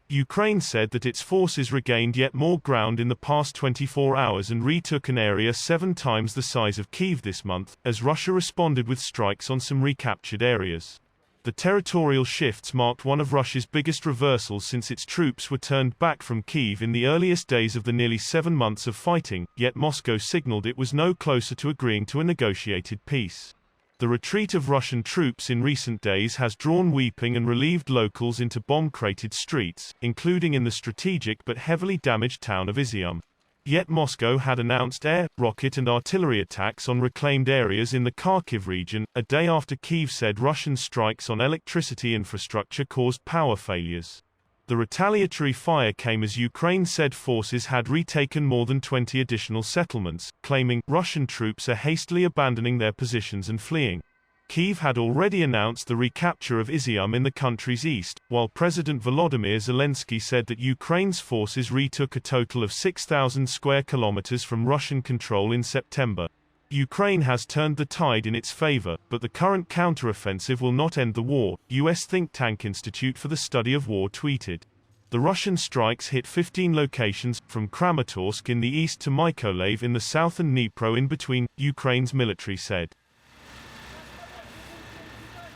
Ukraine said that its forces regained yet more ground in the past 24 hours and retook an area 7 times the size of Kyiv this month, as Russia responded with strikes on some recaptured areas. The territorial shifts marked one of Russia's biggest reversals since its troops were turned back from Kyiv in the earliest days of the nearly 7 months of fighting, yet Moscow signaled it was no closer to agreeing to a negotiated peace. The retreat of Russian troops in recent days has drawn weeping and relieved locals into bomb-crated streets, including in the strategic but heavily damaged town of Izium. Yet Moscow had announced air, rocket and artillery attacks on reclaimed areas in the Kharkiv region, a day after Kyiv said Russian strikes on electricity infrastructure caused power failures. The retaliatory fire came as Ukraine said forces had retaken more than 20 additional settlements, claiming Russian troops are hastily abandoning their positions and fleeing. Kyiv had already announced the recapture of Izium in the country's east, while President Volodymyr Zelensky said that Ukraine's forces retook a total of 6,000 square kilometers from Russian control in September. Ukraine has turned the tide in its favor, but the current counteroffensive will not end the war, U.S. think tank Institute for the Study of War tweeted. The Russian strikes hit 15 locations, from Kramatorsk in the east to Mykolaiv in the south and Dnipro in between, Ukraine's military said.